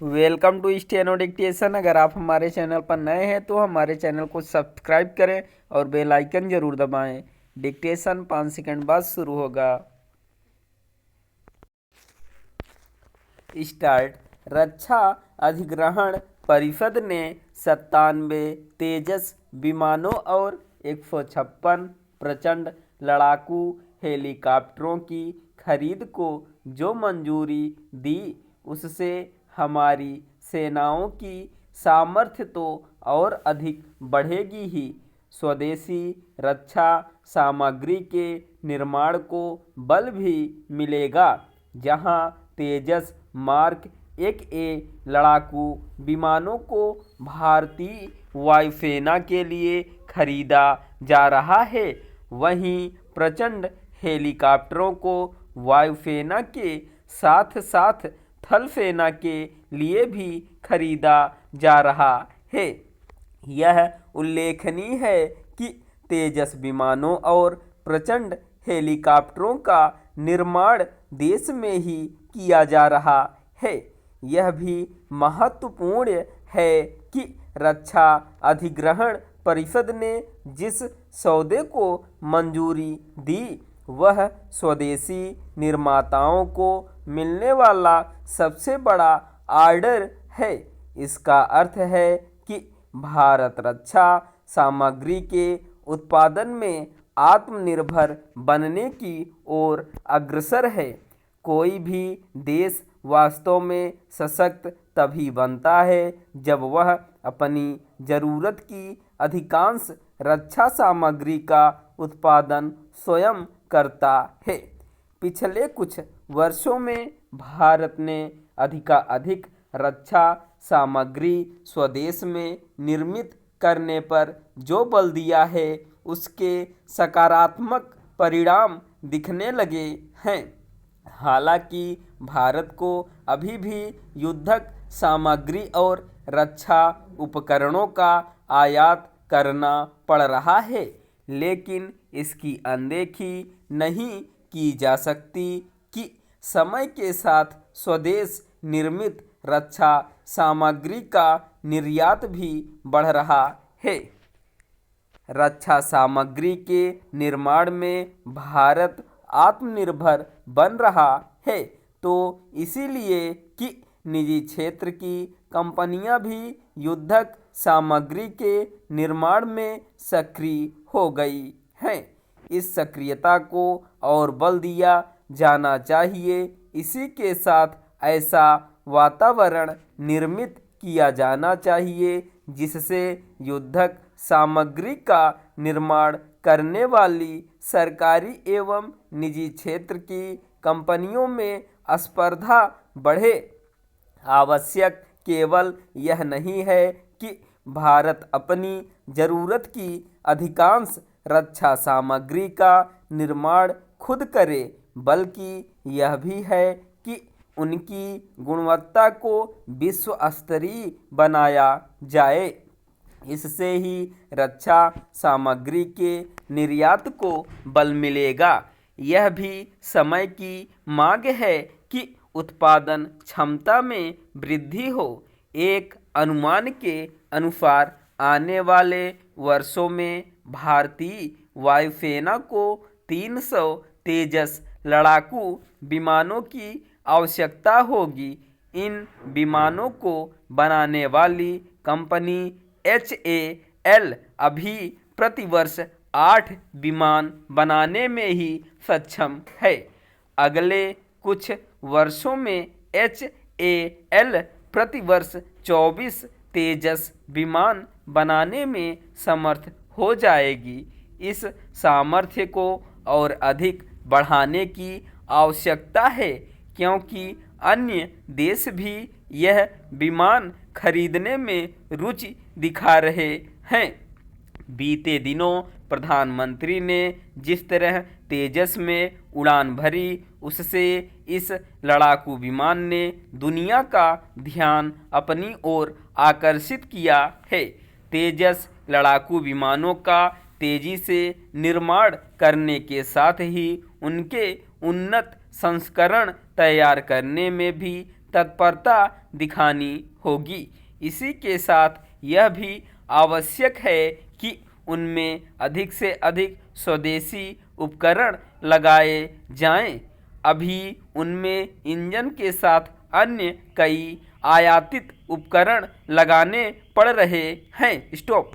Welcome to steno dictation. अगर आप हमारे चैनल पर नए हैं तो हमारे चैनल को सब्सक्राइब करें और बेल आइकन जरूर दबाएं। डिक्टेशन 5 सेकंड बाद शुरू होगा। स्टार्ट। रक्षा अधिग्रहण परिषद ने 97 तेजस विमानों और 156 प्रचंड लड़ाकू हेलीकॉप्टरों की खरीद को जो मंजूरी दी, उससे हमारी सेनाओं की सामर्थ्य तो और अधिक बढ़ेगी ही, स्वदेशी रक्षा सामग्री के निर्माण को बल भी मिलेगा। जहां तेजस मार्क 1A लड़ाकू विमानों को भारतीय वायुसेना के लिए खरीदा जा रहा है, वहीं प्रचंड हेलीकॉप्टरों को वायुसेना के साथ साथ थल सेना के लिए भी खरीदा जा रहा है। यह उल्लेखनीय है कि तेजस विमानों और प्रचंड हेलीकॉप्टरों का निर्माण देश में ही किया जा रहा है। यह भी महत्वपूर्ण है कि रक्षा अधिग्रहण परिषद ने जिस सौदे को मंजूरी दी, वह स्वदेशी निर्माताओं को मिलने वाला सबसे बड़ा ऑर्डर है। इसका अर्थ है कि भारत रक्षा सामग्री के उत्पादन में आत्मनिर्भर बनने की ओर अग्रसर है। कोई भी देश वास्तव में सशक्त तभी बनता है जब वह अपनी ज़रूरत की अधिकांश रक्षा सामग्री का उत्पादन स्वयं करता है। पिछले कुछ वर्षों में भारत ने अधिकाधिक रक्षा सामग्री स्वदेश में निर्मित करने पर जो बल दिया है, उसके सकारात्मक परिणाम दिखने लगे हैं। हालांकि भारत को अभी भी युद्धक सामग्री और रक्षा उपकरणों का आयात करना पड़ रहा है, लेकिन इसकी अनदेखी नहीं की जा सकती कि समय के साथ स्वदेश निर्मित रक्षा सामग्री का निर्यात भी बढ़ रहा है। रक्षा सामग्री के निर्माण में भारत आत्मनिर्भर बन रहा है, तो इसीलिए कि निजी क्षेत्र की कंपनियां भी युद्धक सामग्री के निर्माण में सक्रिय हो गई हैं। इस सक्रियता को और बल दिया जाना चाहिए। इसी के साथ ऐसा वातावरण निर्मित किया जाना चाहिए जिससे युद्धक सामग्री का निर्माण करने वाली सरकारी एवं निजी क्षेत्र की कंपनियों में स्पर्धा बढ़े। आवश्यक केवल यह नहीं है कि भारत अपनी ज़रूरत की अधिकांश रक्षा सामग्री का निर्माण खुद करे, बल्कि यह भी है कि उनकी गुणवत्ता को विश्व स्तरीय बनाया जाए। इससे ही रक्षा सामग्री के निर्यात को बल मिलेगा। यह भी समय की मांग है कि उत्पादन क्षमता में वृद्धि हो। एक अनुमान के अनुसार आने वाले वर्षों में भारतीय वायुसेना को 300 तेजस लड़ाकू विमानों की आवश्यकता होगी। इन विमानों को बनाने वाली कंपनी HAL अभी प्रतिवर्ष 8 विमान बनाने में ही सक्षम है। अगले कुछ वर्षों में HAL प्रतिवर्ष 24 तेजस विमान बनाने में समर्थ हो जाएगी। इस सामर्थ्य को और अधिक बढ़ाने की आवश्यकता है, क्योंकि अन्य देश भी यह विमान खरीदने में रुचि दिखा रहे हैं। बीते दिनों प्रधानमंत्री ने जिस तरह तेजस में उड़ान भरी, उससे इस लड़ाकू विमान ने दुनिया का ध्यान अपनी ओर आकर्षित किया है। तेजस लड़ाकू विमानों का तेजी से निर्माण करने के साथ ही उनके उन्नत संस्करण तैयार करने में भी तत्परता दिखानी होगी। इसी के साथ यह भी आवश्यक है कि उनमें अधिक से अधिक स्वदेशी उपकरण लगाए जाएं। अभी उनमें इंजन के साथ अन्य कई आयातित उपकरण लगाने पड़ रहे हैं। स्टॉप।